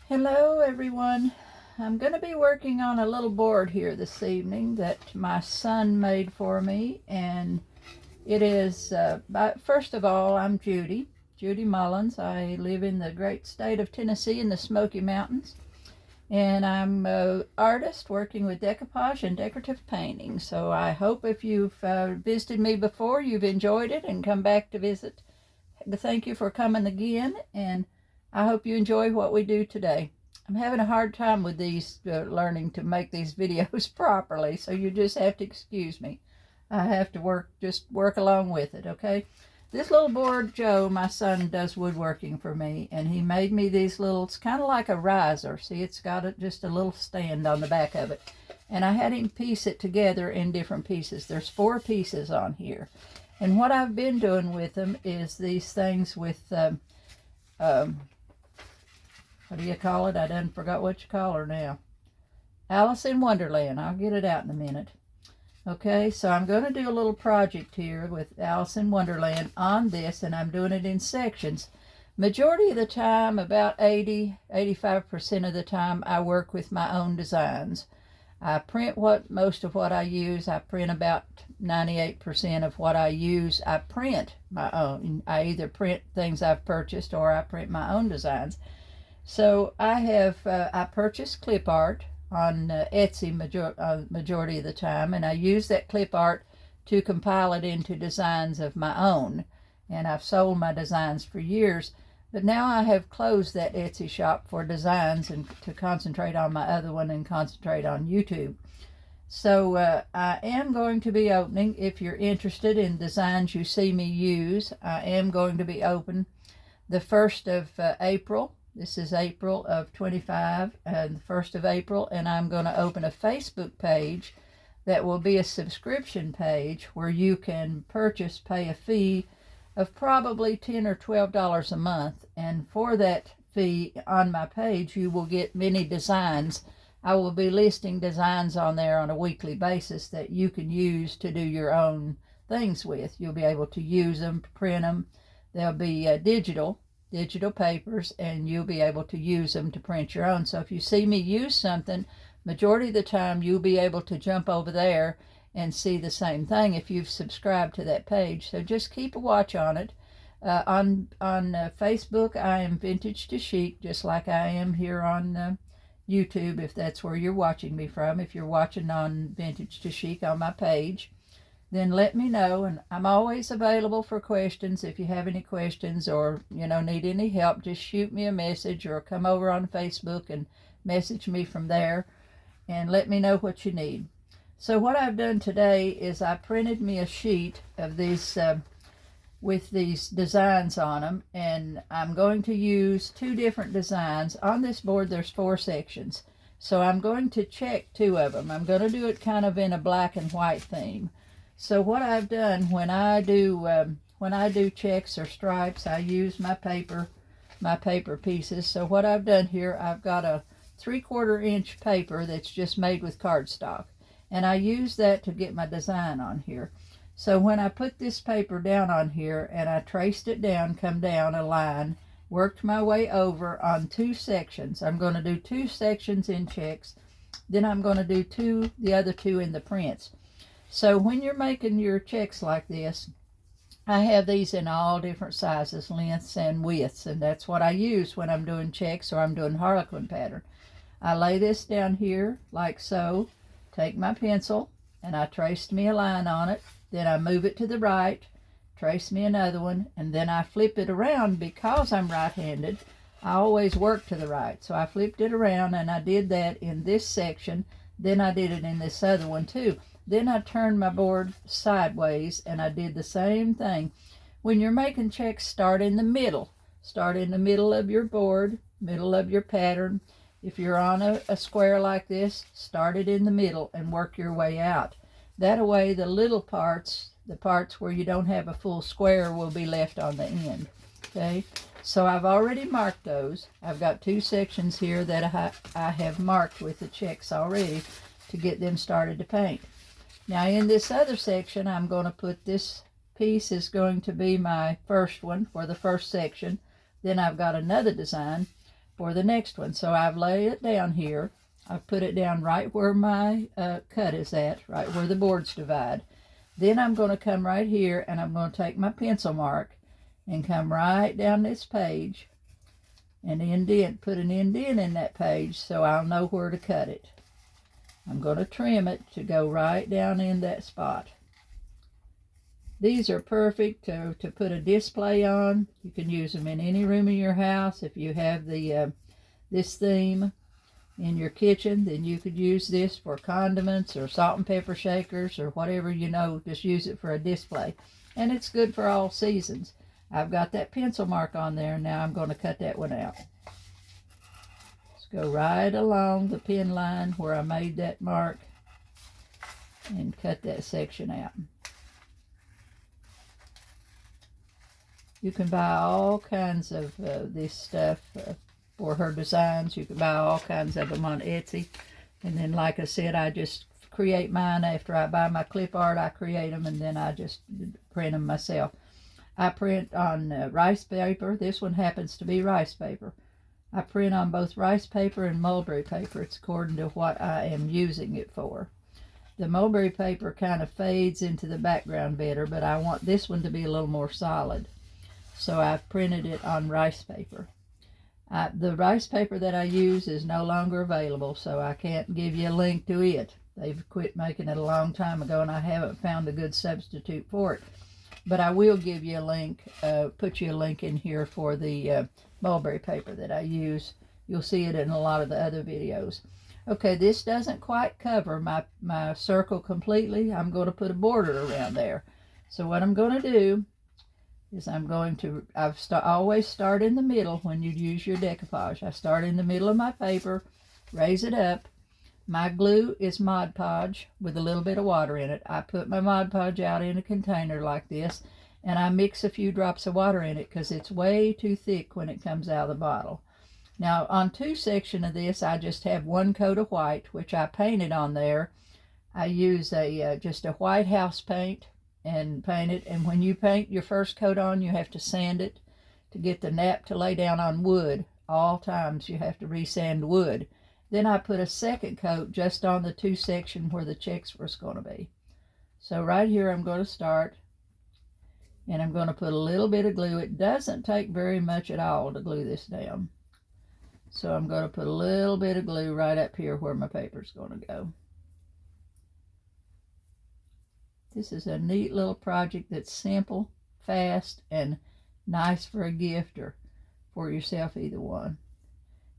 Hello everyone. I'm going to be working on a little board here this evening that my son made for me, and it is, first of all, I'm Judy Mullins. I live in the great state of Tennessee in the Smoky Mountains, and I'm an artist working with decoupage and decorative painting. So I hope if you've visited me before, you've enjoyed it and come back to visit. Thank you for coming again, and I hope you enjoy what we do today. I'm having a hard time with these, learning to make these videos properly, so you just have to excuse me. I have to just work along with it, okay? This little board, Joe, my son, does woodworking for me, and he made me these little, it's kind of like a riser. See, it's got just a little stand on the back of it. And I had him piece it together in different pieces. There's 4 pieces on here. And what I've been doing with them is these things with, what do you call it? I done forgot what you call her now. Alice in Wonderland. I'll get it out in a minute. Okay, so I'm going to do a little project here with Alice in Wonderland on this, and I'm doing it in sections. Majority of the time, about 85% of the time, I work with my own designs. I print most of what I use. I print about 98% of what I use. I print my own. I either print things I've purchased or I print my own designs. So I purchased clip art on Etsy majority of the time, and I use that clip art to compile it into designs of my own. And I've sold my designs for years, but now I have closed that Etsy shop for designs and to concentrate on my other one and concentrate on YouTube. So I am going to be opening, if you're interested in designs you see me use, I am going to be open the 1st of April. This is April of 25, the 1st of April, and I'm going to open a Facebook page that will be a subscription page where you can pay a fee of probably $10 or $12 a month, and for that fee on my page you will get many designs. I will be listing designs on there on a weekly basis that you can use to do your own things with. You'll be able to use them, print them. They'll be digital papers, and you'll be able to use them to print your own. So if you see me use something, majority of the time you'll be able to jump over there and see the same thing if you've subscribed to that page. So just keep a watch on it. On Facebook, I am Vintage to Chic, just like I am here on YouTube, if that's where you're watching me from. If you're watching on Vintage to Chic on my page, then let me know, and I'm always available for questions. If you have any questions or need any help, just shoot me a message or come over on Facebook and message me from there and let me know what you need. So what I've done today is I printed me a sheet of these with these designs on them, and I'm going to use 2 different designs. On this board there's 4 sections, so I'm going to check 2 of them. I'm going to do it kind of in a black and white theme. So what I've done when I do checks or stripes, I use my paper pieces. So what I've done here, I've got a 3/4 inch paper that's just made with cardstock, and I use that to get my design on here. So when I put this paper down on here and I traced it down, come down a line, worked my way over on 2 sections. I'm going to do 2 sections in checks, then I'm going to do the other 2 in the prints. So when you're making your checks like this, I have these in all different sizes, lengths and widths, and that's what I use when I'm doing checks or I'm doing harlequin pattern. I lay this down here like so, take my pencil, and I traced me a line on it, then I move it to the right, trace me another one, and then I flip it around. Because I'm right-handed, I always work to the right, so I flipped it around, and I did that in this section, then I did it in this other one too. Then I turned my board sideways, and I did the same thing. When you're making checks, start in the middle. Start in the middle of your board, middle of your pattern. If you're on a square like this, start it in the middle and work your way out. That way the little parts, the parts where you don't have a full square, will be left on the end. Okay, so I've already marked those. I've got 2 sections here that I have marked with the checks already to get them started to paint. Now in this other section, I'm going to put this piece is going to be my first one for the first section. Then I've got another design. for the next one. So I've laid it down here. I've put it down right where my cut is at, right where the boards divide. Then I'm going to come right here and I'm going to take my pencil mark and come right down this page and put an indent in that page so I'll know where to cut it. I'm going to trim it to go right down in that spot. These are perfect to put a display on. You can use them in any room in your house. If you have the this theme in your kitchen, then you could use this for condiments or salt and pepper shakers or whatever, just use it for a display. And it's good for all seasons. I've got that pencil mark on there. Now I'm going to cut that one out. Let's go right along the pin line where I made that mark and cut that section out. You can buy all kinds of this stuff for her designs. You can buy all kinds of them on Etsy. And then, like I said, I just create mine after I buy my clip art. I create them and then I just print them myself. I print on rice paper. This one happens to be rice paper. I print on both rice paper and mulberry paper. It's according to what I am using it for. The mulberry paper kind of fades into the background better, but I want this one to be a little more solid. So I've printed it on rice paper. The rice paper that I use is no longer available, so I can't give you a link to it. They've quit making it a long time ago, and I haven't found a good substitute for it. But I will give you a link, put you a link in here for the mulberry paper that I use. You'll see it in a lot of the other videos. Okay, this doesn't quite cover my circle completely. I'm going to put a border around there. So what I'm going to do is always start in the middle when you use your decoupage. I start in the middle of my paper, raise it up. My glue is Mod Podge with a little bit of water in it. I put my Mod Podge out in a container like this, and I mix a few drops of water in it because it's way too thick when it comes out of the bottle. Now, on two sections of this, I just have one coat of white, which I painted on there. I use just a white house paint and paint it. And when you paint your first coat on, you have to sand it to get the nap to lay down on wood. All times you have to resand wood. Then I put a second coat just on the two sections where the checks was going to be. So right here I'm going to start, and I'm going to put a little bit of glue. It doesn't take very much at all to glue this down. So I'm going to put a little bit of glue right up here where my paper's going to go. This is a neat little project that's simple, fast, and nice for a gift or for yourself, either one.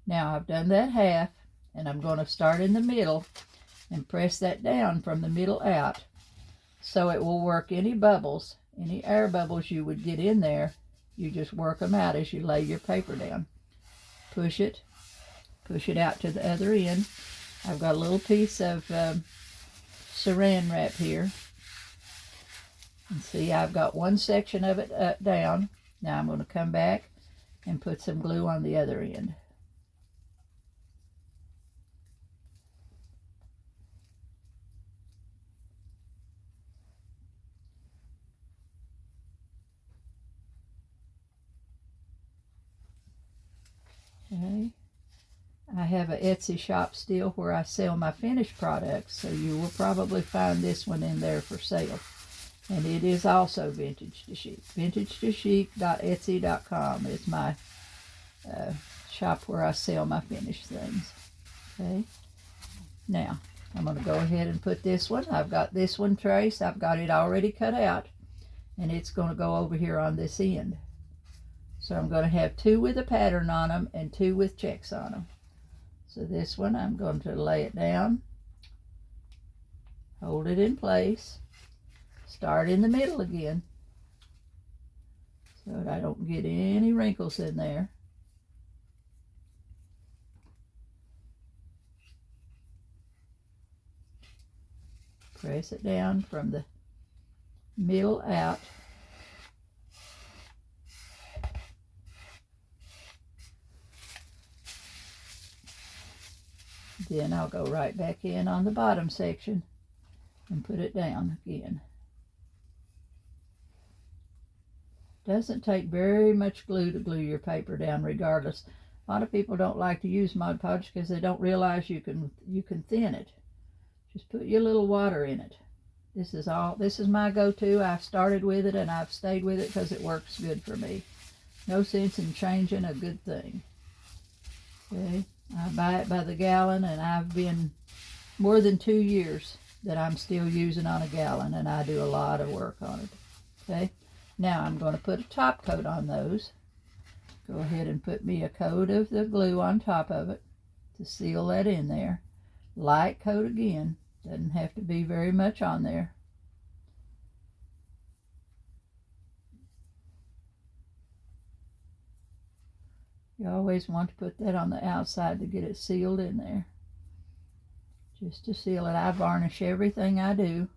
Now I've done that half, and I'm going to start in the middle and press that down from the middle out so it will work any bubbles, any air bubbles you would get in there. You just work them out as you lay your paper down. Push it out to the other end. I've got a little piece of saran wrap here. And see, I've got one section of it down. Now I'm going to come back and put some glue on the other end. Okay. I have an Etsy shop still where I sell my finished products, so you will probably find this one in there for sale. And it is also Vintage to Chic. VintageToChic.etsy.com is my shop where I sell my finished things. Okay. Now, I'm going to go ahead and put this one. I've got this one traced. I've got it already cut out. And it's going to go over here on this end. So I'm going to have two with a pattern on them and two with checks on them. So this one, I'm going to lay it down, hold it in place, start in the middle again so that I don't get any wrinkles in there. Press it down from the middle out. Then I'll go right back in on the bottom section and put it down again. Doesn't take very much glue to glue your paper down regardless. A lot of people don't like to use Mod Podge because they don't realize you can thin it. Just put your little water in it. This is my go-to. I've started with it and I've stayed with it because it works good for me. No sense in changing a good thing. Okay, I buy it by the gallon, and I've been more than 2 years that I'm still using on a gallon, and I do a lot of work on it. Okay, now I'm going to put a top coat on those. Go ahead and put me a coat of the glue on top of it to seal that in there. Light coat again. Doesn't have to be very much on there. You always want to put that on the outside to get it sealed in there. Just to seal it. I varnish everything I do.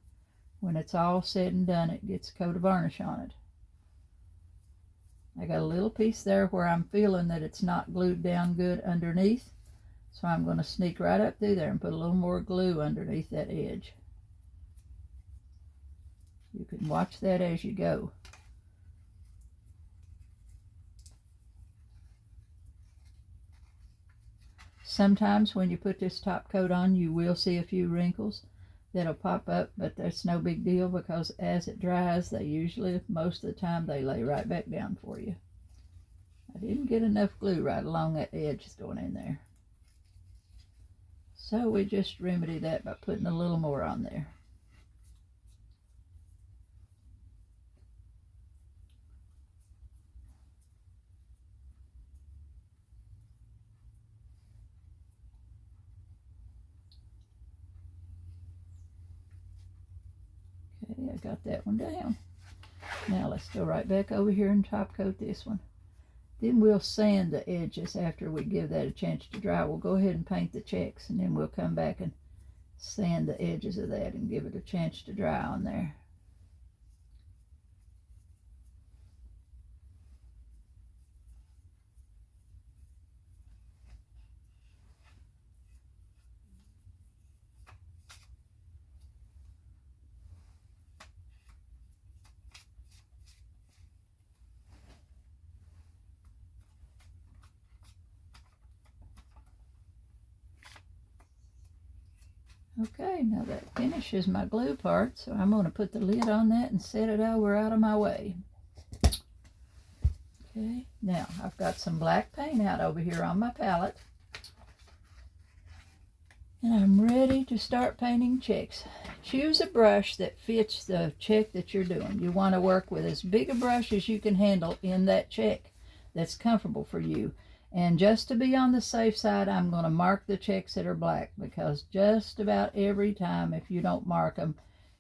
When it's all said and done, it gets a coat of varnish on it. I got a little piece there where I'm feeling that it's not glued down good underneath. So I'm going to sneak right up through there and put a little more glue underneath that edge. You can watch that as you go. Sometimes when you put this top coat on, you will see a few wrinkles that'll pop up, but that's no big deal because as it dries, they usually, most of the time, they lay right back down for you. I didn't get enough glue right along that edge going in there. So we just remedy that by putting a little more on there. Okay, I got that one down. Now let's go right back over here and top coat this one. Then we'll sand the edges after we give that a chance to dry. We'll go ahead and paint the checks, and then we'll come back and sand the edges of that and give it a chance to dry on there. Okay, now that finishes my glue part, so I'm going to put the lid on that and set it over out of my way. Okay, now I've got some black paint out over here on my palette, and I'm ready to start painting checks. Choose a brush that fits the check that you're doing. You want to work with as big a brush as you can handle in that check that's comfortable for you. And just to be on the safe side, I'm going to mark the checks that are black, because just about every time, if you don't mark them,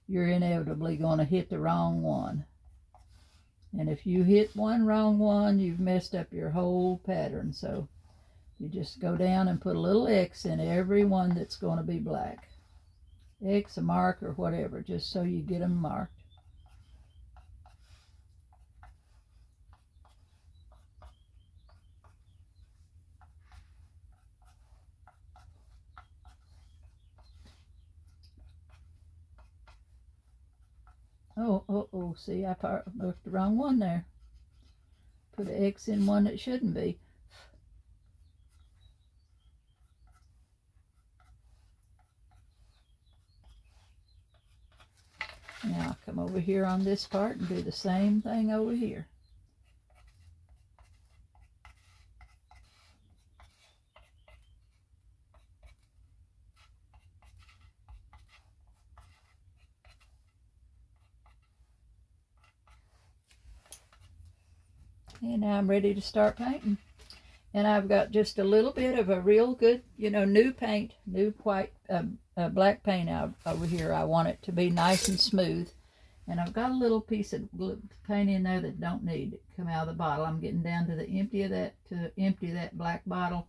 you're inevitably going to hit the wrong one. And if you hit one wrong one, you've messed up your whole pattern. So you just go down and put a little X in every one that's going to be black. X, a mark, or whatever, just so you get them marked. Oh, see, I marked the wrong one there. Put an X in one that shouldn't be. Now I'll come over here on this part and do the same thing over here. And now I'm ready to start painting. And I've got just a little bit of a real good, new paint, new white, black paint out over here. I want it to be nice and smooth. And I've got a little piece of paint in there that don't need to come out of the bottle. I'm getting down to the empty that black bottle.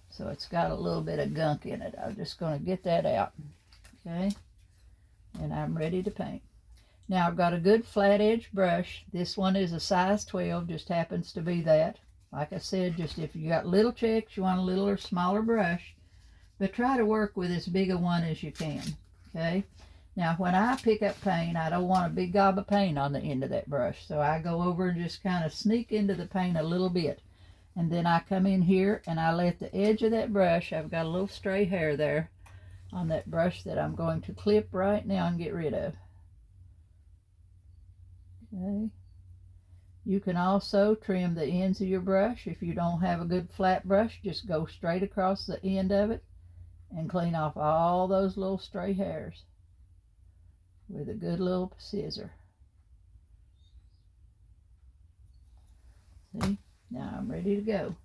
So it's got a little bit of gunk in it. I'm just going to get that out. Okay. And I'm ready to paint. Now I've got a good flat edge brush. This one is a size 12, just happens to be that. Like I said, just if you got little checks, you want a little or smaller brush, but try to work with as big a one as you can, okay? Now when I pick up paint, I don't want a big gob of paint on the end of that brush, so I go over and just kind of sneak into the paint a little bit. And then I come in here and I let the edge of that brush, I've got a little stray hair there on that brush that I'm going to clip right now and get rid of. Okay. You can also trim the ends of your brush. If you don't have a good flat brush, just go straight across the end of it and clean off all those little stray hairs with a good little scissor. See? Now I'm ready to go.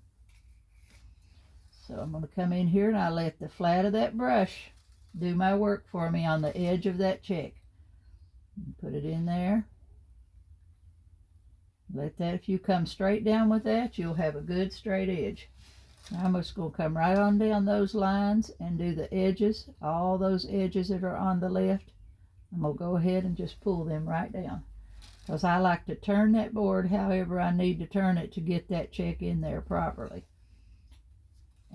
So I'm going to come in here and I let the flat of that brush do my work for me on the edge of that check. Put it in there. Let that, if you come straight down with that, you'll have a good straight edge. Now I'm just going to come right on down those lines and do the edges, all those edges that are on the left. I'm going to go ahead and just pull them right down, because I like to turn that board however I need to turn it to get that check in there properly.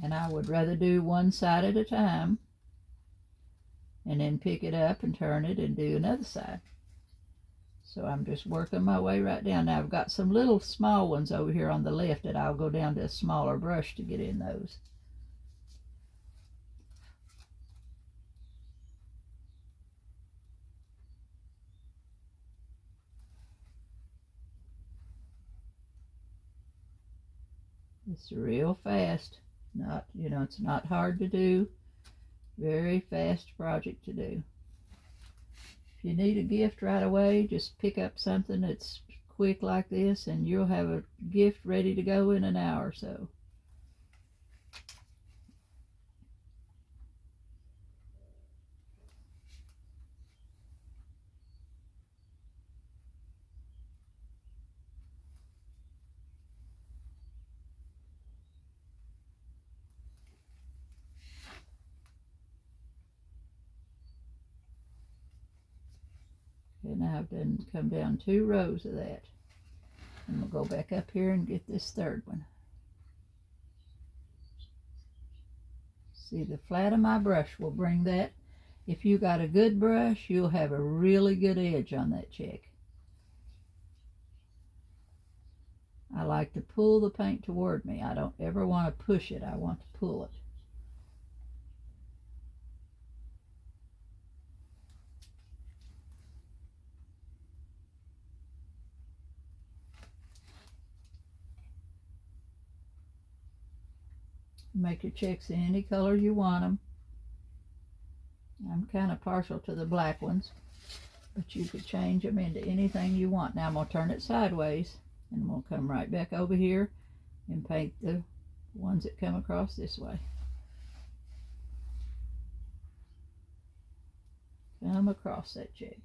And I would rather do one side at a time and then pick it up and turn it and do another side. So I'm just working my way right down. Now I've got some little small ones over here on the left that I'll go down to a smaller brush to get in those. It's real fast. Not, you know, it's not hard to do. Very fast project to do. If you need a gift right away, just pick up something that's quick like this and you'll have a gift ready to go in an hour or so. And I've done come down 2 rows of that. I'm going to go back up here and get this third one. See, the flat of my brush will bring that. If you got a good brush, you'll have a really good edge on that check. I like to pull the paint toward me. I don't ever want to push it. I want to pull it. Make your checks any color you want them. I'm kind of partial to the black ones, but you could change them into anything you want. Now I'm going to turn it sideways, and I'm going to come right back over here and paint the ones that come across this way. Come across that check.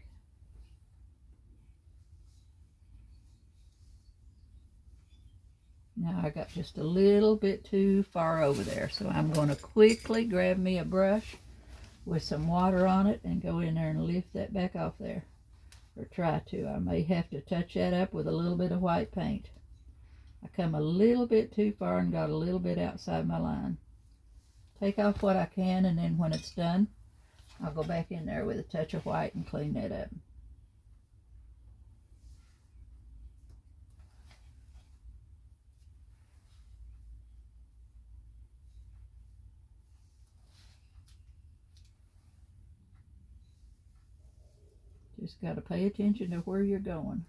Now I got just a little bit too far over there, so I'm going to quickly grab me a brush with some water on it and go in there and lift that back off there, or try to. I may have to touch that up with a little bit of white paint. I come a little bit too far and got a little bit outside my line. Take off what I can, and then when it's done, I'll go back in there with a touch of white and clean that up. Just got to pay attention to where you're going.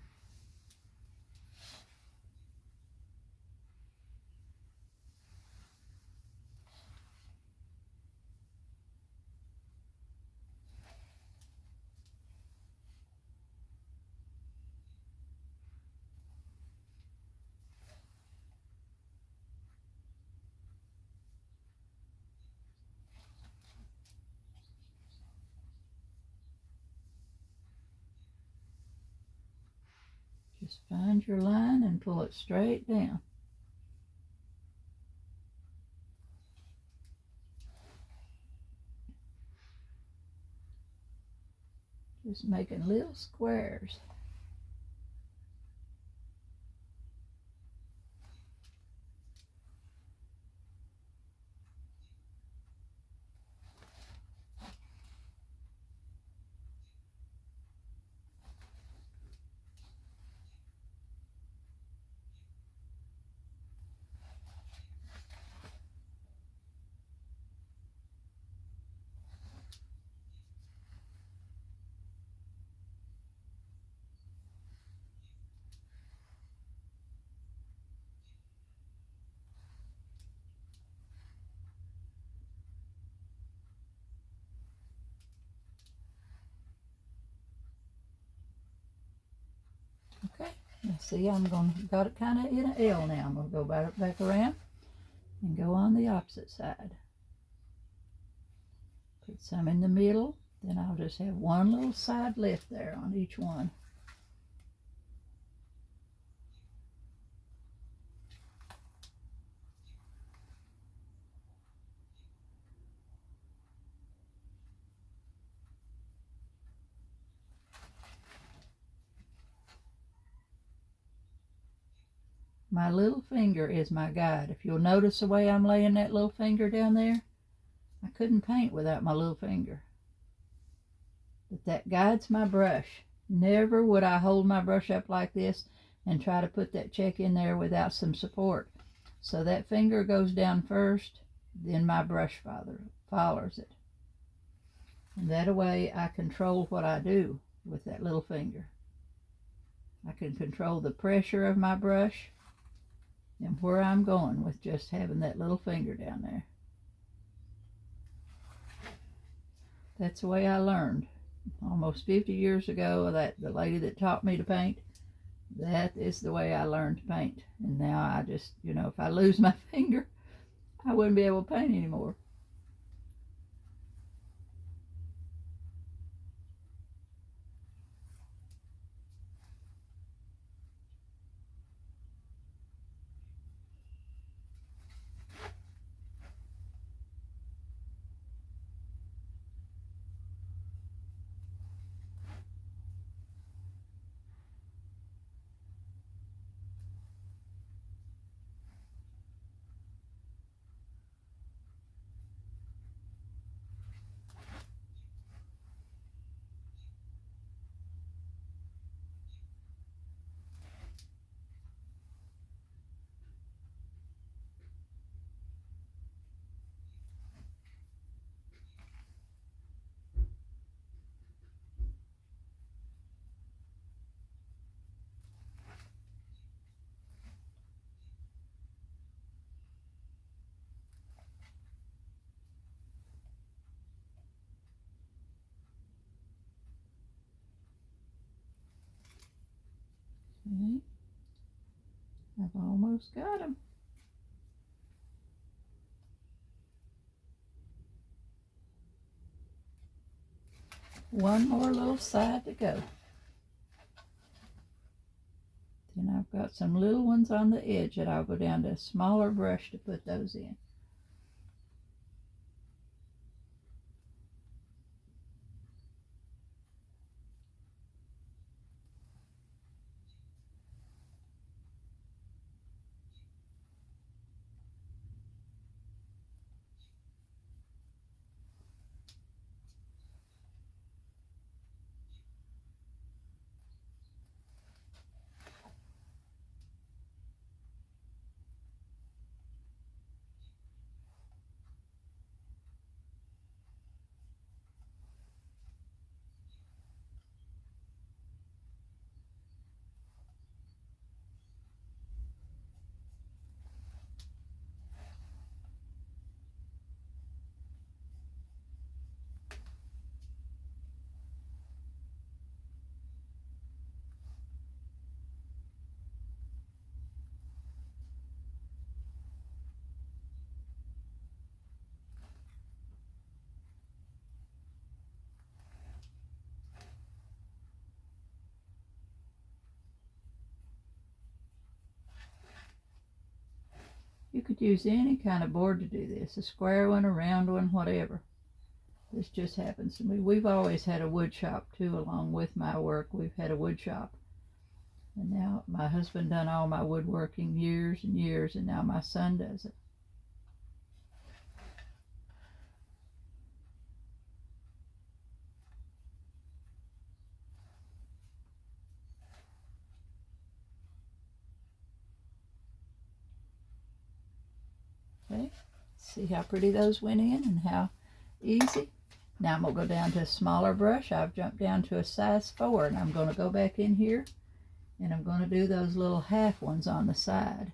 Just find your line and pull it straight down. Just making little squares. Now see, got it kind of in an L now. I'm going to go back around and go on the opposite side. Put some in the middle, then I'll just have one little side lift there on each one. My little finger is my guide. If you'll notice the way I'm laying that little finger down there, I couldn't paint without my little finger. But that guides my brush. Never would I hold my brush up like this and try to put that check in there without some support. So that finger goes down first, then my brush follows it. And that way I control what I do with that little finger. I can control the pressure of my brush and where I'm going with just having that little finger down there. That's the way I learned almost 50 years ago. That the lady that taught me to paint, that is the way I learned to paint. And now I just, if I lose my finger, I wouldn't be able to paint anymore. Okay. I've almost got them. One more little side to go. Then I've got some little ones on the edge that I'll go down to a smaller brush to put those in. You could use any kind of board to do this, a square one, a round one, whatever. This just happens to me. We've always had a wood shop too, along with my work. We've had a wood shop. And now my husband done all my woodworking years and years, and now my son does it. Okay, see how pretty those went in and how easy. Now I'm going to go down to a smaller brush. I've jumped down to a size 4, and I'm going to go back in here and I'm going to do those little half ones on the side.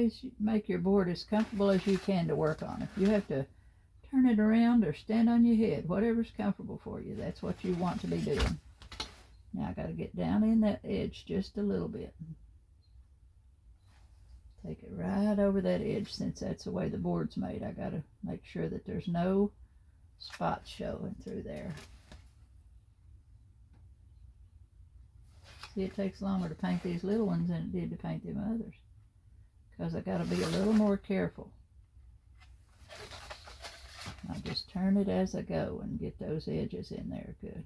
always make your board as comfortable as you can to work on. If you have to turn it around or stand on your head, whatever's comfortable for you, that's what you want to be doing. Now I got to get down in that edge just a little bit. Take it right over that edge. Since that's the way the board's made, I got to make sure that there's no spots showing through there. See, it takes longer to paint these little ones than it did to paint them others, because I got to be a little more careful. I'll just turn it as I go and get those edges in there good.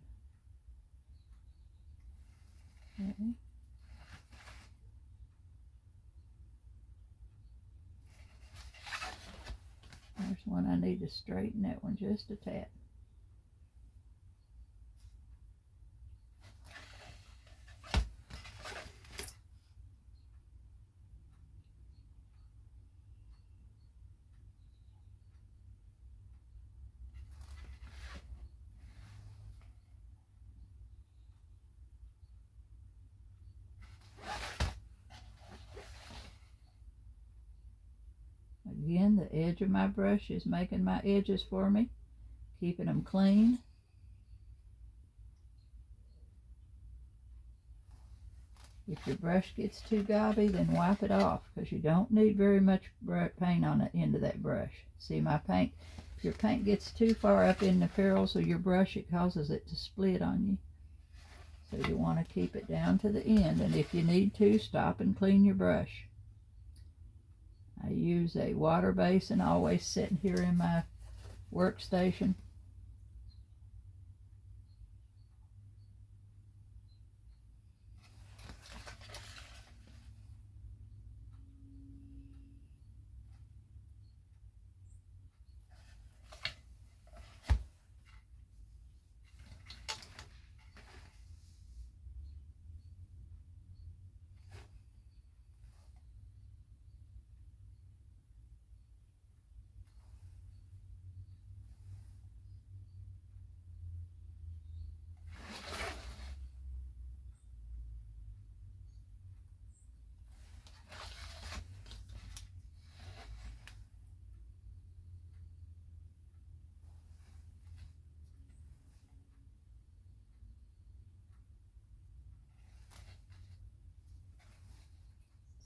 Okay. There's one I need to straighten, that one just a tad. Again, the edge of my brush is making my edges for me, keeping them clean. If your brush gets too gobby, then wipe it off, because you don't need very much paint on the end of that brush. See, my paint, if your paint gets too far up in the ferrules of your brush, it causes it to split on you. So you want to keep it down to the end, and if you need to, stop and clean your brush. I use a water basin always sitting here in my workstation.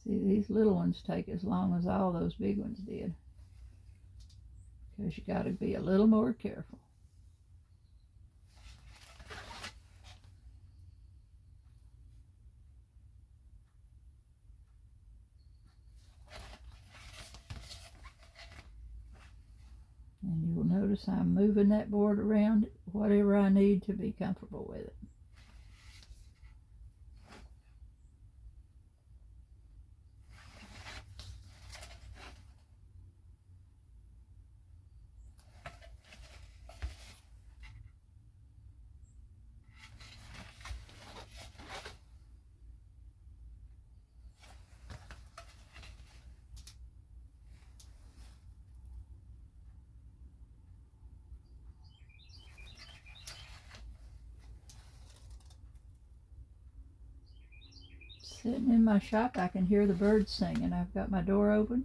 See, these little ones take as long as all those big ones did, because you got to be a little more careful. And you'll notice I'm moving that board around whatever I need to be comfortable with it. Sitting in my shop, I can hear the birds singing. I've got my door open,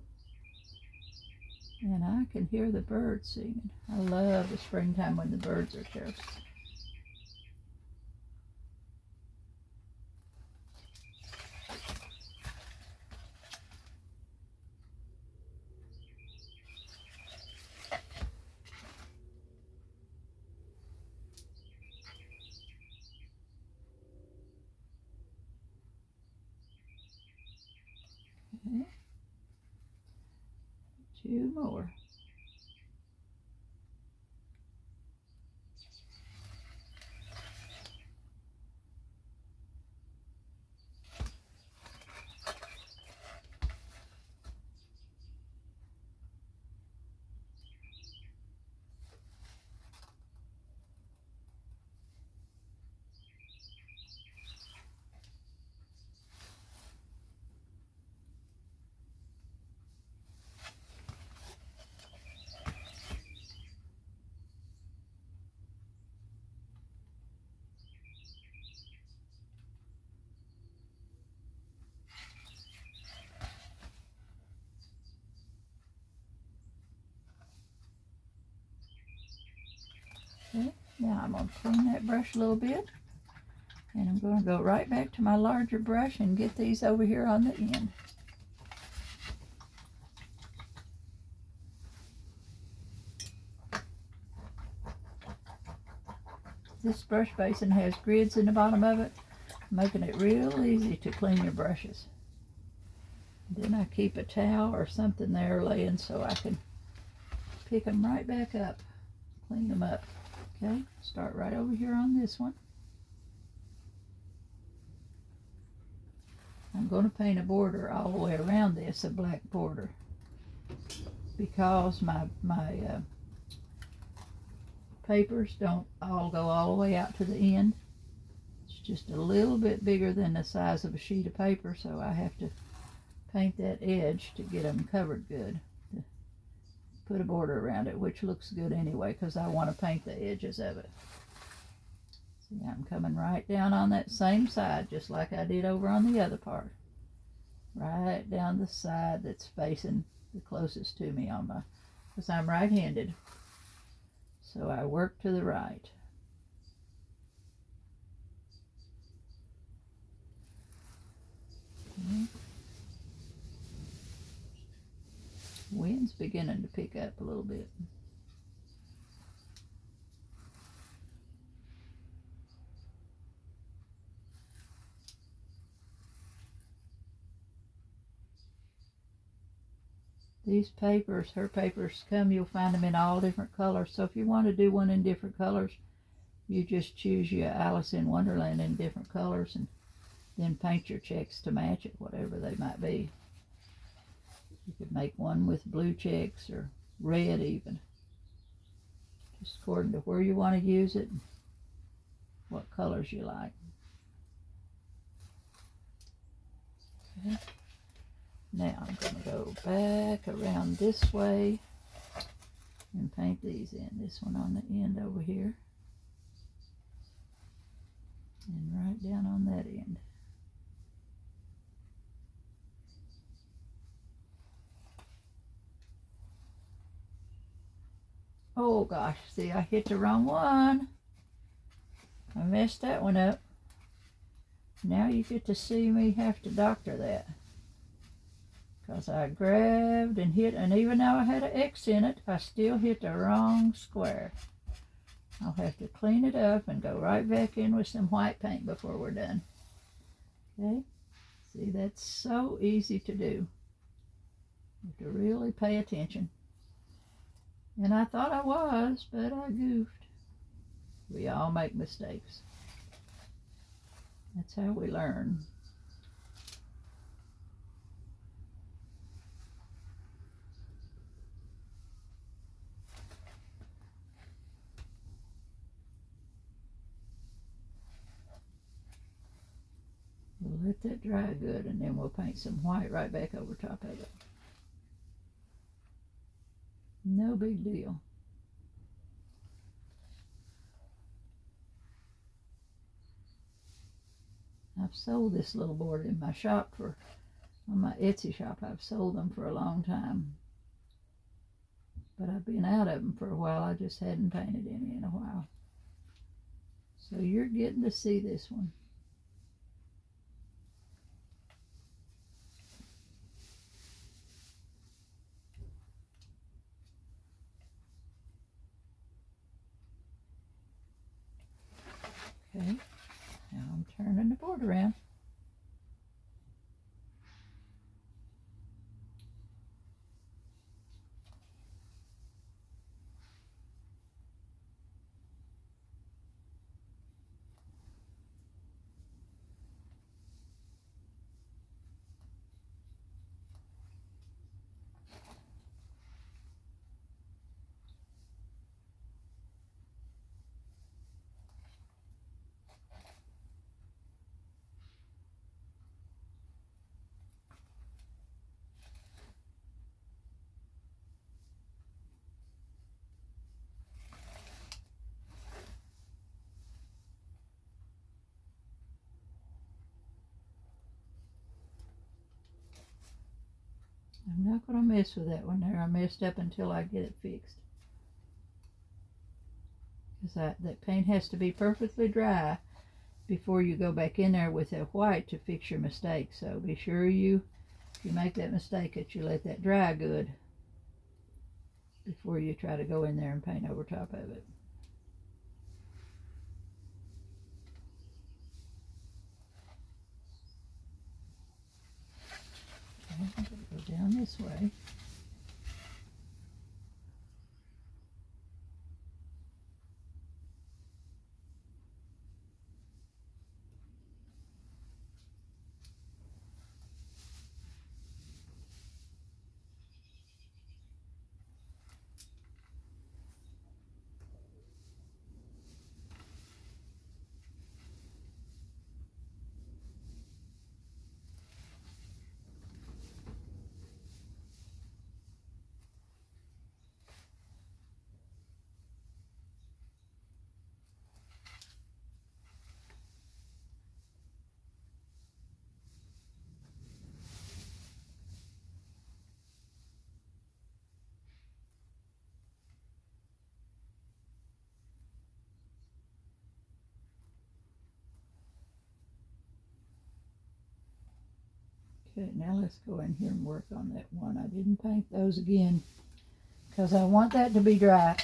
and I can hear the birds singing. I love the springtime when the birds are chirping. Okay. 2 more. Now I'm going to clean that brush a little bit. And I'm going to go right back to my larger brush and get these over here on the end. This brush basin has grids in the bottom of it, making it real easy to clean your brushes. Then I keep a towel or something there laying so I can pick them right back up, clean them up. Okay, start right over here on this one. I'm going to paint a border all the way around this, a black border, because my papers don't all go all the way out to the end. It's just a little bit bigger than the size of a sheet of paper, so I have to paint that edge to get them covered good. Put a border around it, which looks good anyway, because I want to paint the edges of it. See, I'm coming right down on that same side, just like I did over on the other part. Right down the side that's facing the closest to me on my, because I'm right-handed. So I work to the right. Okay. Wind's beginning to pick up a little bit. These papers, her papers come, you'll find them in all different colors. So if you want to do one in different colors, you just choose your Alice in Wonderland in different colors and then paint your checks to match it, whatever they might be. You could make one with blue checks or red even. Just according to where you want to use it and what colors you like. Okay. Now I'm going to go back around this way and paint these in. This one on the end over here. And right down on that end. Oh gosh, see, I hit the wrong one. I messed that one up. Now you get to see me have to doctor that. Because I grabbed and hit, and even though I had an X in it, I still hit the wrong square. I'll have to clean it up and go right back in with some white paint before we're done. Okay? See, that's so easy to do. You have to really pay attention. And I thought I was, but I goofed. We all make mistakes. That's how we learn. We'll let that dry good, and then we'll paint some white right back over top of it. No big deal. I've sold this little board in my shop on my Etsy shop. I've sold them for a long time. But I've been out of them for a while. I just hadn't painted any in a while. So you're getting to see this one. Okay, now I'm turning the board around. I'm not going to mess with that one there. I messed up until I get it fixed. because that paint has to be perfectly dry before you go back in there with that white to fix your mistake. So be sure if you make that mistake that you let that dry good before you try to go in there and paint over top of it. Okay, go down this way. Okay, now let's go in here and work on that one. I didn't paint those again because I want that to be dry.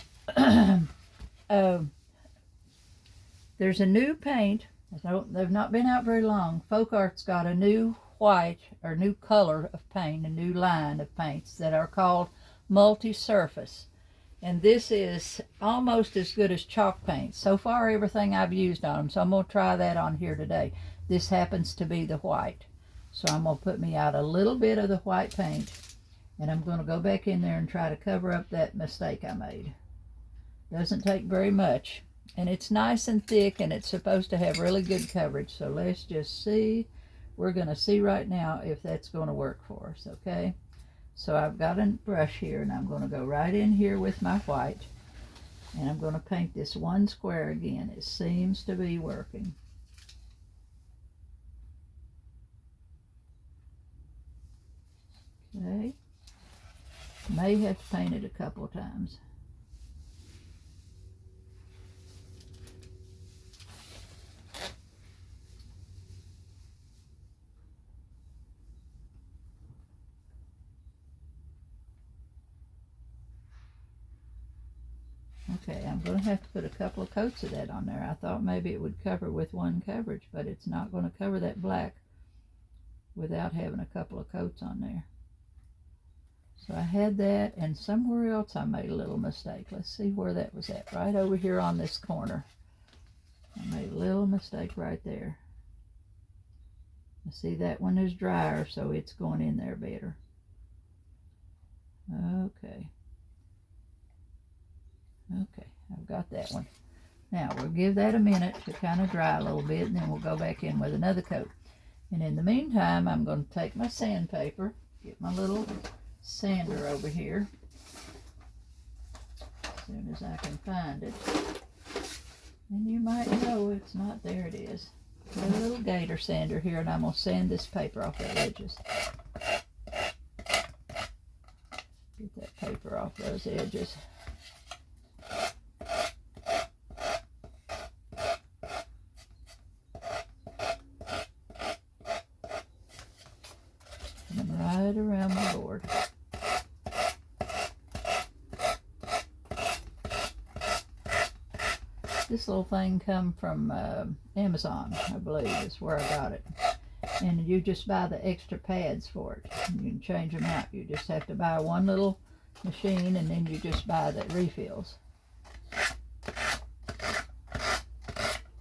There's a new paint. They've not been out very long. Folk Art's got a new white or new color of paint, a new line of paints that are called multi-surface. And this is almost as good as chalk paint. So far, everything I've used on them, so I'm going to try that on here today. This happens to be the white. So I'm going to put me out a little bit of the white paint, and I'm going to go back in there and try to cover up that mistake I made. Doesn't take very much, and it's nice and thick, and it's supposed to have really good coverage. So let's just see. We're going to see right now if that's going to work for us, okay? So I've got a brush here, and I'm going to go right in here with my white, and I'm going to paint this one square again. It seems to be working. Okay, may have to paint it a couple of times. Okay, I'm going to have to put a couple of coats of that on there. I thought maybe it would cover with one coverage, but it's not going to cover that black without having a couple of coats on there. So I had that, and somewhere else I made a little mistake. Let's see where that was at. Right over here on this corner. I made a little mistake right there. I see that one is drier, so it's going in there better. Okay. Okay, I've got that one. Now we'll give that a minute to kind of dry a little bit, and then we'll go back in with another coat. And in the meantime, I'm going to take my sandpaper, get my little sander over here as soon as I can find it. And you might know it's not there. It is. Got a little gator sander here, and I'm going to sand this paper off the edges. Get that paper off those edges. And right around the board. This little thing come from Amazon, I believe is where I got it. And you just buy the extra pads for it. You can change them out. You just have to buy one little machine, and then you just buy the refills.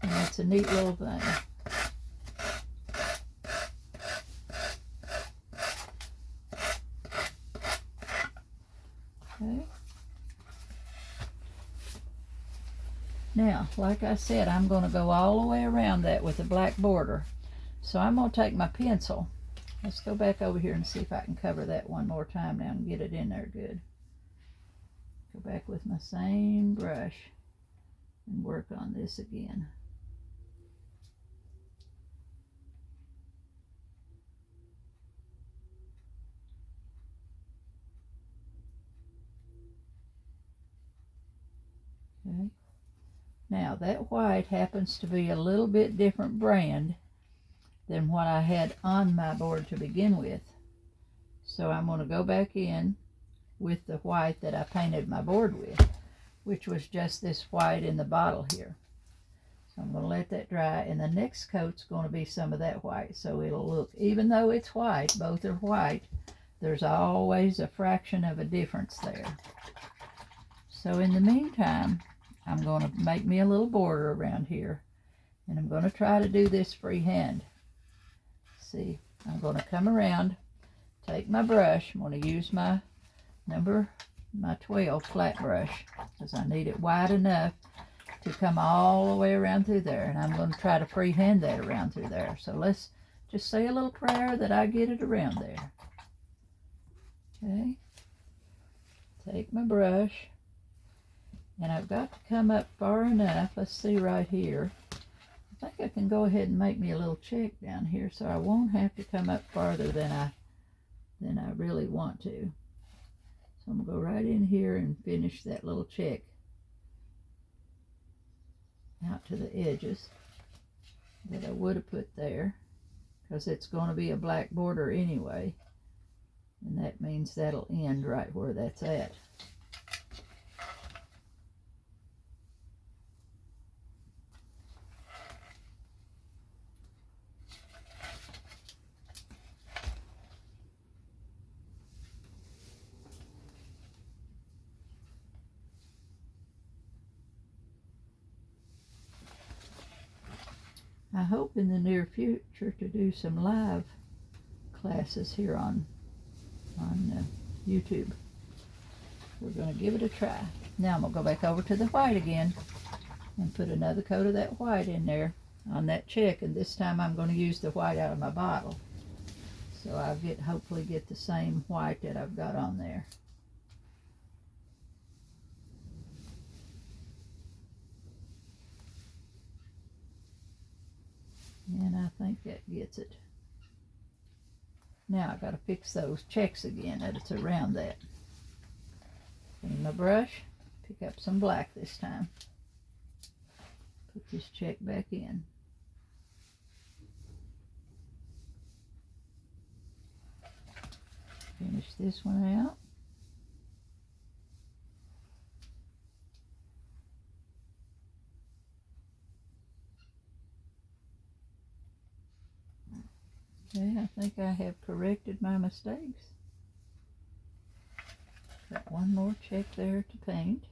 And it's a neat little thing. Okay. Now, like I said, I'm going to go all the way around that with a black border. So I'm going to take my pencil. Let's go back over here and see if I can cover that one more time now and get it in there good. Go back with my same brush and work on this again. Okay. Now that white happens to be a little bit different brand than what I had on my board to begin with. So I'm going to go back in with the white that I painted my board with, which was just this white in the bottle here. So I'm going to let that dry, and the next coat's going to be some of that white. So it'll look, even though it's white, both are white, there's always a fraction of a difference there. So in the meantime, I'm going to make me a little border around here, and I'm going to try to do this freehand. See, I'm going to come around, take my brush. I'm going to use my 12 flat brush, because I need it wide enough to come all the way around through there, and I'm going to try to freehand that around through there. So let's just say a little prayer that I get it around there. Okay, take my brush, and I've got to come up far enough. Let's see right here. I think I can go ahead and make me a little check down here, so I won't have to come up farther than I really want to. So I'm going to go right in here and finish that little check out to the edges that I would have put there, because it's going to be a black border anyway, and that means that'll end right where that's at. I hope in the near future to do some live classes here on YouTube. We're going to give it a try. Now I'm going to go back over to the white again and put another coat of that white in there on that check, and this time I'm going to use the white out of my bottle. So I'll hopefully get the same white that I've got on there. And I think that gets it. Now I've got to fix those checks again that it's around that. Clean my brush, pick up some black this time. Put this check back in. Finish this one out. Okay, I think I have corrected my mistakes. Got one more check there to paint.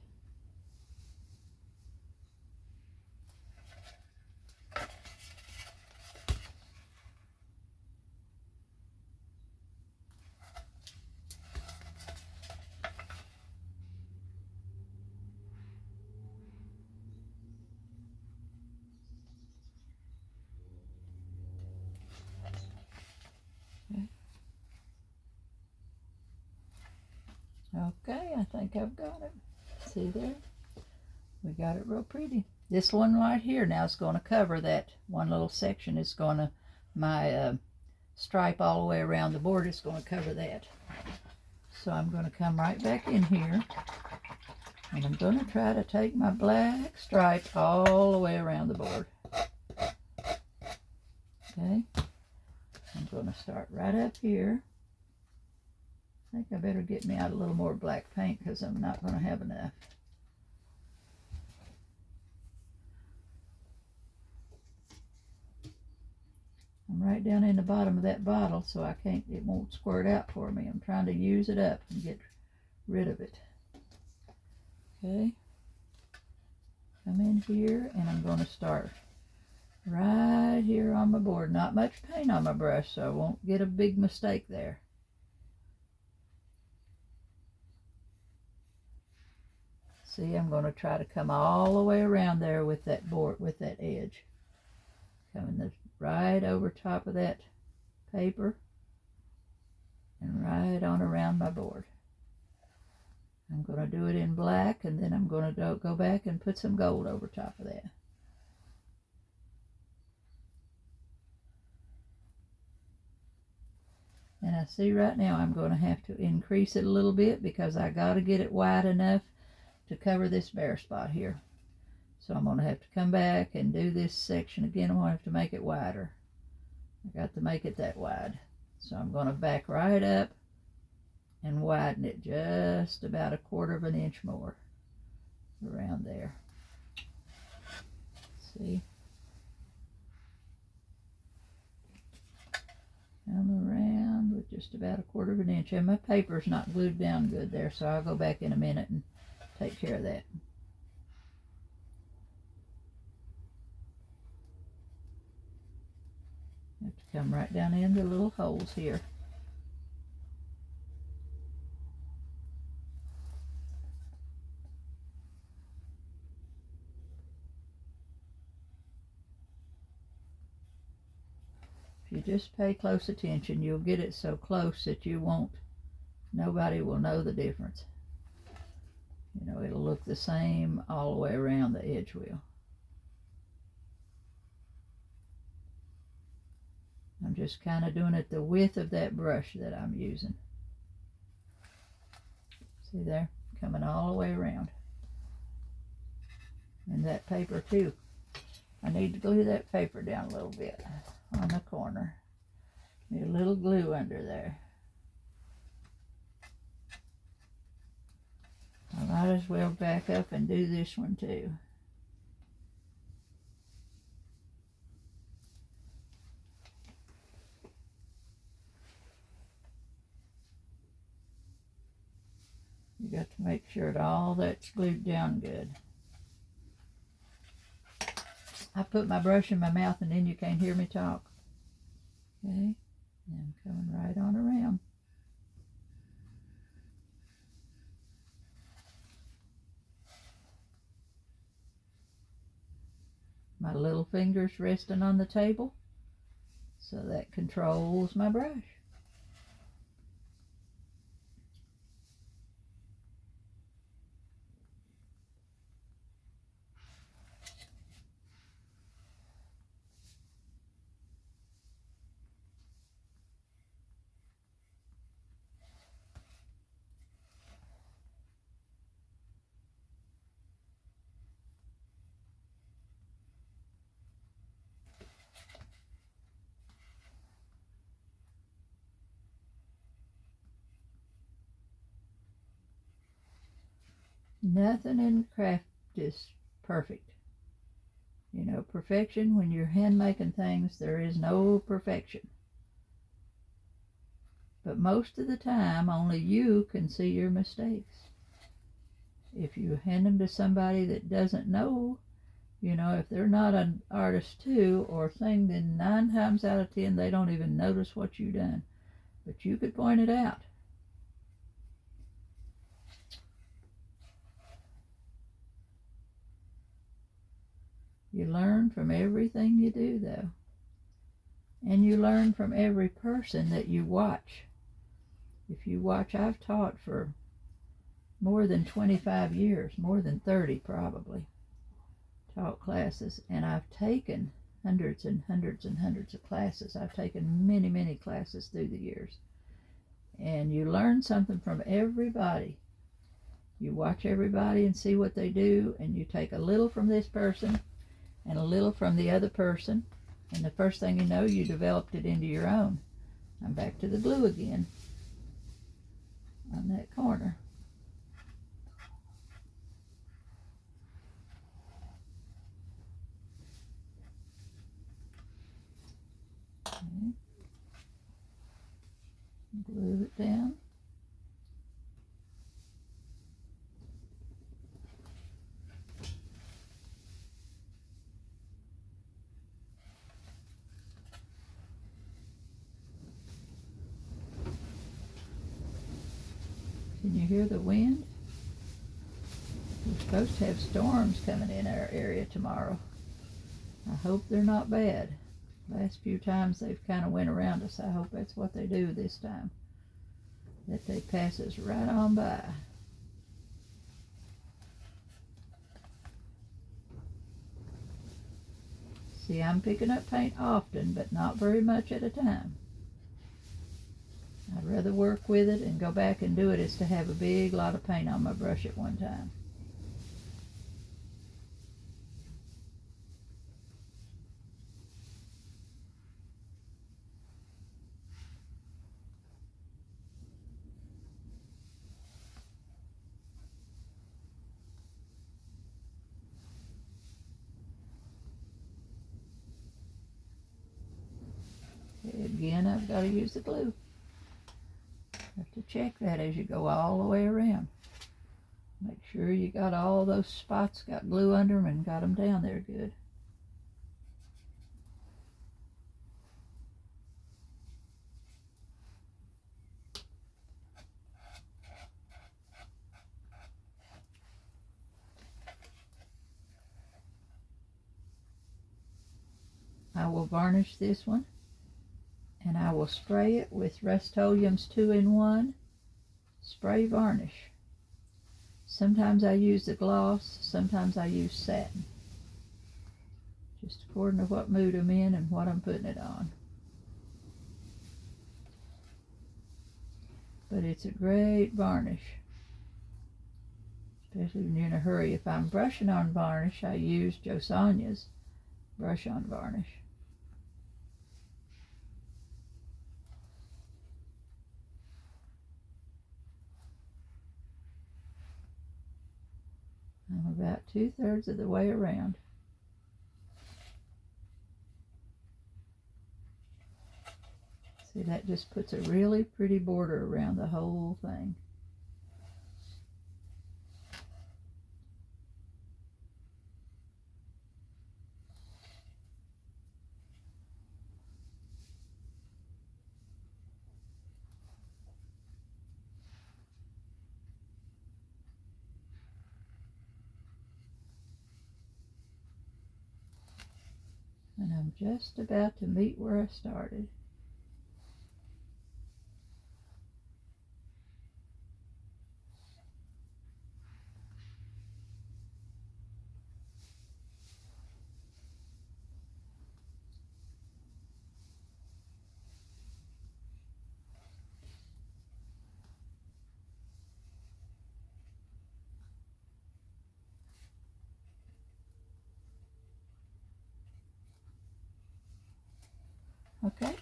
Okay, I think I've got it. See there? We got it real pretty. This one right here now is going to cover that one little section. It's going to, my stripe all the way around the board is going to cover that. So I'm going to come right back in here, and I'm going to try to take my black stripe all the way around the board. Okay, I'm going to start right up here. I think I better get me out a little more black paint, because I'm not going to have enough. I'm right down in the bottom of that bottle, so it won't squirt out for me. I'm trying to use it up and get rid of it. Okay, come in here, and I'm going to start right here on my board. Not much paint on my brush, so I won't get a big mistake there. See, I'm going to try to come all the way around there with that board, with that edge. Coming right over top of that paper and right on around my board. I'm going to do it in black, and then I'm going to go back and put some gold over top of that. And I see right now I'm going to have to increase it a little bit, because I got to get it wide enough to cover this bare spot here. So I'm going to have to come back and do this section again. I'm going to have to make it wider. I got to make it that wide. So I'm going to back right up and widen it just about 1/4 of an inch more around there. See? Come around with just about 1/4 of an inch. And my paper's not glued down good there, so I'll go back in a minute and take care of that. Have to come right down in the little holes here. If you just pay close attention, you'll get it so close that nobody will know the difference. You know, it'll look the same all the way around the edge wheel. I'm just kind of doing it the width of that brush that I'm using. See there? Coming all the way around. And that paper too. I need to glue that paper down a little bit on the corner. Need a little glue under there. I might as well back up and do this one too. You got to make sure that all that's glued down good. I put my brush in my mouth and then you can't hear me talk. Okay, and I'm coming right on around. My little finger's resting on the table, so that controls my brush. Nothing in craft is perfect. You know, perfection, when you're hand making things, there is no perfection. But most of the time, only you can see your mistakes. If you hand them to somebody that doesn't know, you know, if they're not an artist too or thing, then 9 times out of 10, they don't even notice what you've done. But you could point it out. You learn from everything you do, though. And you learn from every person that you watch. If you watch, I've taught for more than 25 years, more than 30 probably, taught classes, and I've taken hundreds and hundreds and hundreds of classes. I've taken many, many classes through the years. And you learn something from everybody. You watch everybody and see what they do, and you take a little from this person and a little from the other person, and the first thing you know, you developed it into your own. I'm back to the glue again on that corner. Okay. Glue it down. Can you hear the wind? We're supposed to have storms coming in our area tomorrow. I hope they're not bad. Last few times they've kind of went around us. I hope that's what they do this time. That they pass us right on by. See, I'm picking up paint often, but not very much at a time. I'd rather work with it and go back and do it as to have a big lot of paint on my brush at one time. again, I've got to use the glue. Have to check that as you go all the way around. Make sure you got all those spots, got glue under them, and got them down there good. I will varnish this one, and I will spray it with Rust-Oleum's 2-in-1 spray varnish. Sometimes I use the gloss, sometimes I use satin. Just according to what mood I'm in and what I'm putting it on. But it's a great varnish, especially when you're in a hurry. If I'm brushing on varnish, I use Josonia's brush on varnish. I'm about 2/3 of the way around. See, that just puts a really pretty border around the whole thing. And I'm just about to meet where I started. Okay,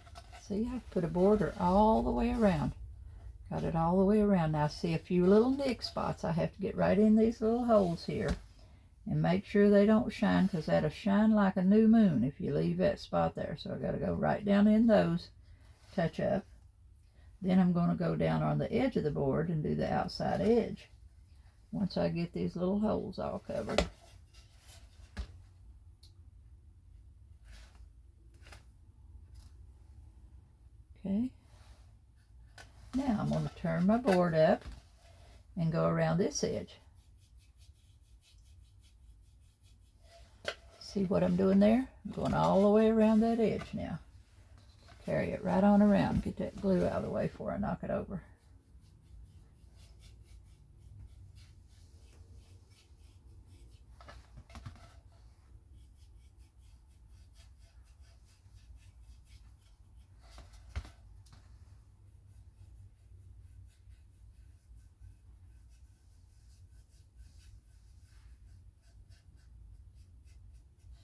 see, I've put a border all the way around. Got it all the way around. Now see a few little nick spots. I have to get right in these little holes here and make sure they don't shine, because that'll shine like a new moon if you leave that spot there. So I got to go right down in those, touch up. Then I'm going to go down on the edge of the board and do the outside edge once I get these little holes all covered. Okay. Now I'm going to turn my board up and go around this edge. See what I'm doing there? I'm going all the way around that edge now. Carry it right on around. Get that glue out of the way before I knock it over.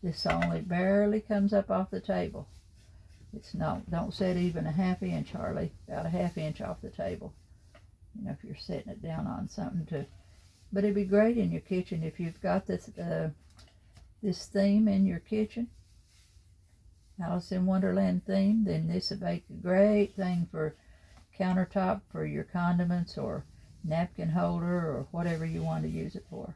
This only barely comes up off the table. It's not, don't set even a 1/2 inch, Harley, about a 1/2 inch off the table. You know, if you're setting it down on something to, but it'd be great in your kitchen if you've got this, this theme in your kitchen, Alice in Wonderland theme, then this would make a great thing for countertop for your condiments or napkin holder or whatever you want to use it for.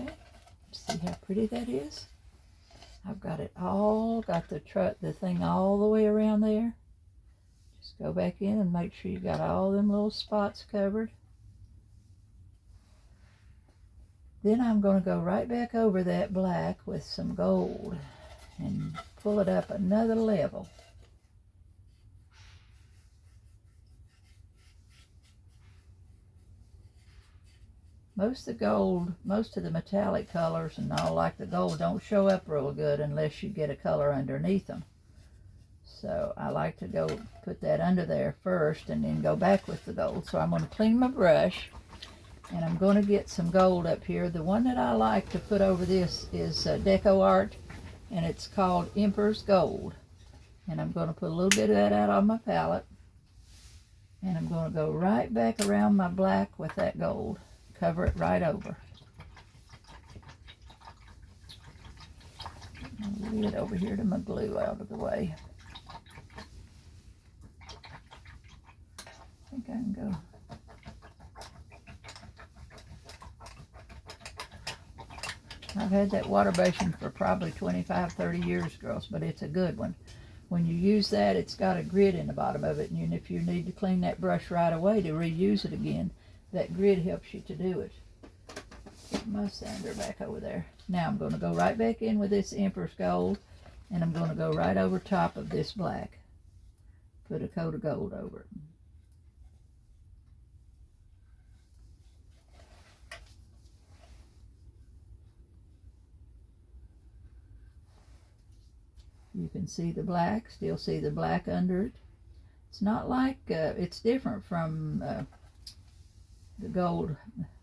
Okay, see how pretty that is? I've got it all, got the thing all the way around there. Just go back in and make sure you got all them little spots covered. Then I'm going to go right back over that black with some gold and pull it up another level. Most of the metallic colors and all, like the gold, don't show up real good unless you get a color underneath them. So I like to go put that under there first and then go back with the gold. So I'm going to clean my brush, and I'm going to get some gold up here. The one that I like to put over this is Deco Art, and it's called Emperor's Gold. And I'm going to put a little bit of that out on my palette, and I'm going to go right back around my black with that gold. Cover it right over. I'll leave it over here to my glue out of the way. I think I can go. I've had that water basin for probably 25, 30 years, girls, but it's a good one. When you use that, it's got a grid in the bottom of it, and if you need to clean that brush right away to reuse it again, that grid helps you to do it. Get my sander back over there. Now I'm going to go right back in with this Emperor's Gold, and I'm going to go right over top of this black. Put a coat of gold over it. You can see the black, still see the black under it. It's not like, it's different from the gold.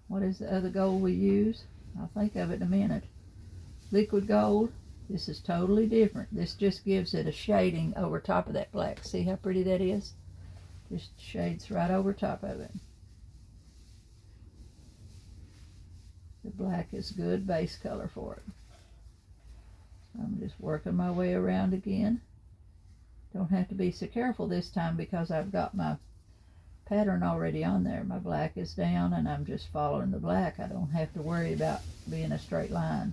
What is the other gold we use? I'll think of it in a minute. Liquid gold. This is totally different. This just gives it a shading over top of that black. See how pretty that is? Just shades right over top of it. The black is good base color for it. I'm just working my way around again. Don't have to be so careful this time because I've got my pattern already on there. My black is down and I'm just following the black. I don't have to worry about being a straight line.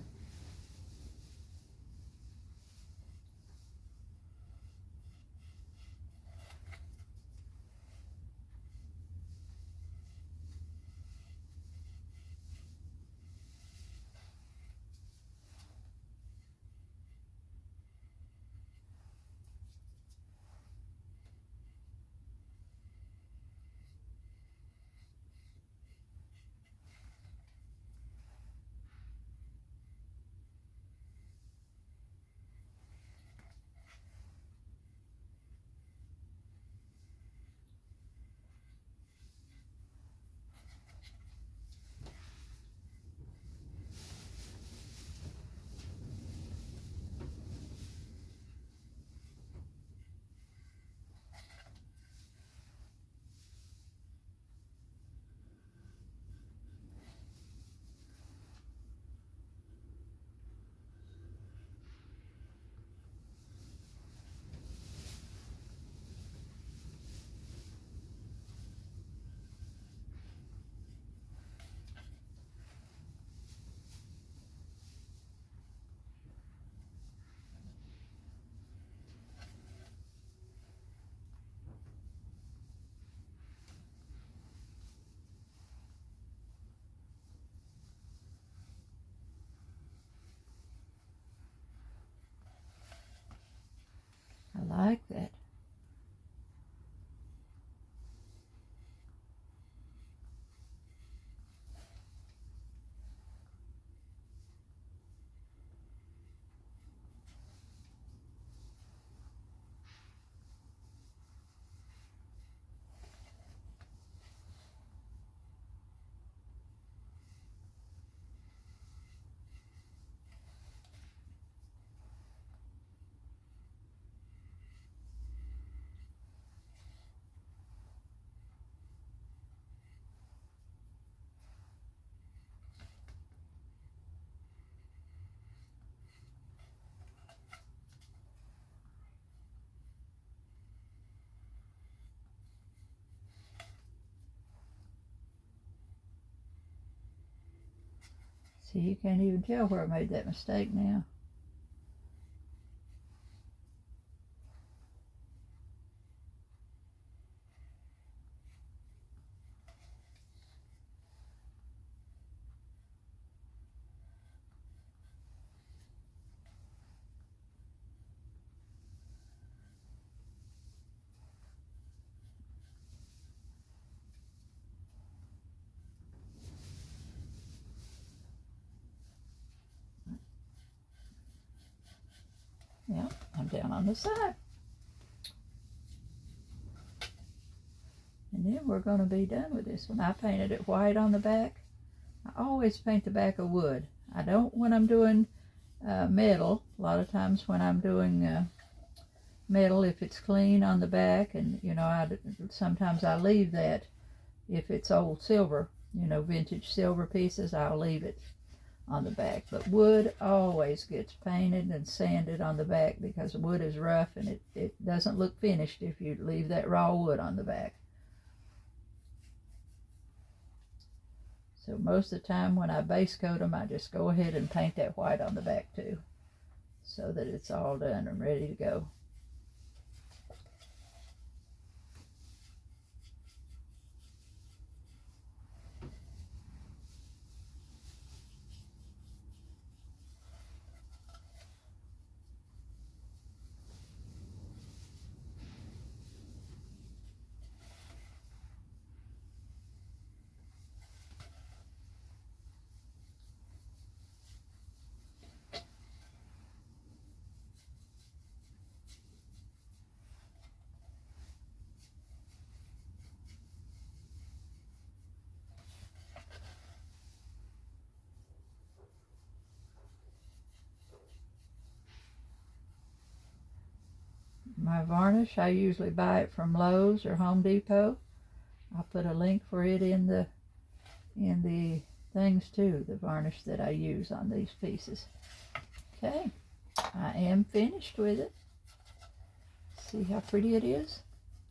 I like that. See, you can't even tell where I made that mistake now. Yeah, I'm down on the side. And then we're going to be done with this one. I painted it white on the back. I always paint the back of wood. I don't when I'm doing metal. A lot of times when I'm doing metal, if it's clean on the back, and you know, sometimes I leave that. If it's old silver, you know, vintage silver pieces, I'll leave it on the back. But wood always gets painted and sanded on the back because wood is rough and it doesn't look finished if you leave that raw wood on the back. So most of the time when I base coat them, I just go ahead and paint that white on the back too, so that it's all done and ready to go. My varnish, I usually buy it from Lowe's or Home Depot. I'll put a link for it in the things too, the varnish that I use on these pieces. Okay, I am finished with it. See how pretty it is?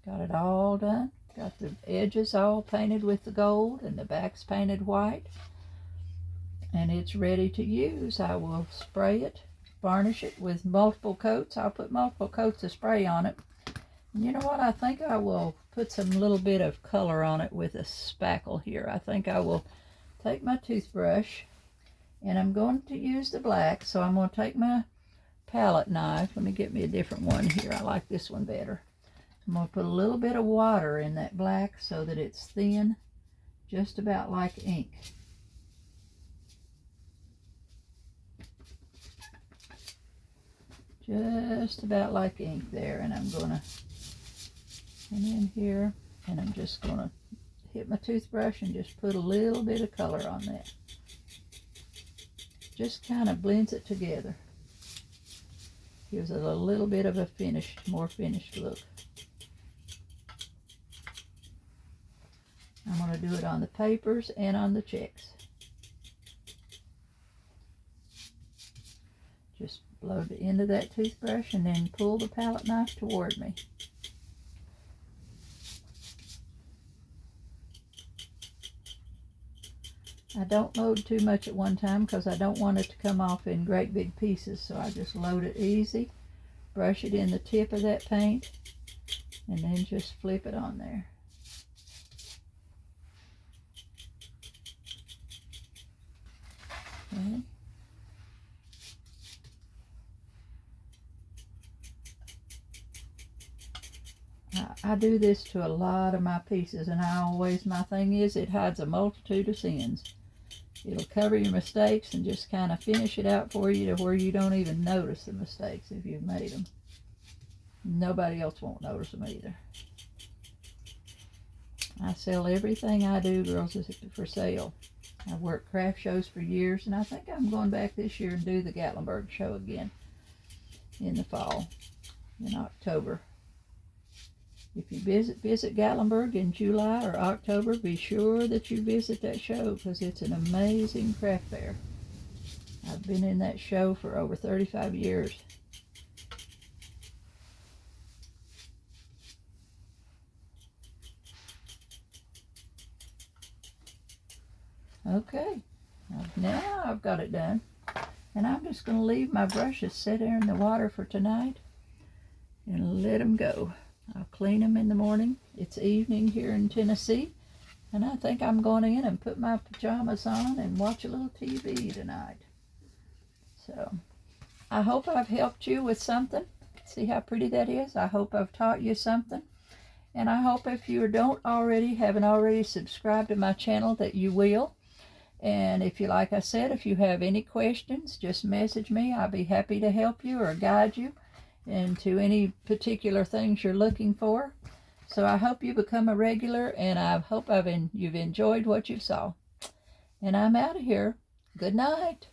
Got it all done. Got the edges all painted with the gold and the back's painted white. And it's ready to use. I will spray it, varnish it with multiple coats. I'll put multiple coats of spray on it. And you know what? I think I will put some little bit of color on it with a spackle here. I think I will take my toothbrush and I'm going to use the black. So I'm going to take my palette knife. Let me get me a different one here. I like this one better. I'm going to put a little bit of water in that black so that it's thin, just about like ink. Just about like ink there, and I'm going to come in here and I'm just going to hit my toothbrush and just put a little bit of color on that. Just kind of blends it together. Gives it a little bit of a more finished look. I'm going to do it on the papers and on the checks. Just blow the end of that toothbrush and then pull the palette knife toward me. I don't load too much at one time because I don't want it to come off in great big pieces, so I just load it easy, brush it in the tip of that paint, and then just flip it on there. Okay. I do this to a lot of my pieces, and my thing is, it hides a multitude of sins. It'll cover your mistakes and just kind of finish it out for you to where you don't even notice the mistakes if you've made them. Nobody else won't notice them either. I sell everything I do, girls, is for sale. I've worked craft shows for years, and I think I'm going back this year and do the Gatlinburg show again in the fall, in October. If you visit Gatlinburg in July or October, be sure that you visit that show because it's an amazing craft fair. I've been in that show for over 35 years. Okay, now I've got it done. And I'm just going to leave my brushes sit there in the water for tonight and let them go. I'll clean them in the morning. It's evening here in Tennessee, and I think I'm going in and put my pajamas on and watch a little TV tonight. So, I hope I've helped you with something. See how pretty that is? I hope I've taught you something. And I hope if you haven't already subscribed to my channel, that you will. And if you, like I said, if you have any questions, just message me. I'll be happy to help you or guide you. into any particular things you're looking for. So I hope you become a regular, and I hope you've enjoyed what you saw. And I'm out of here. Good night.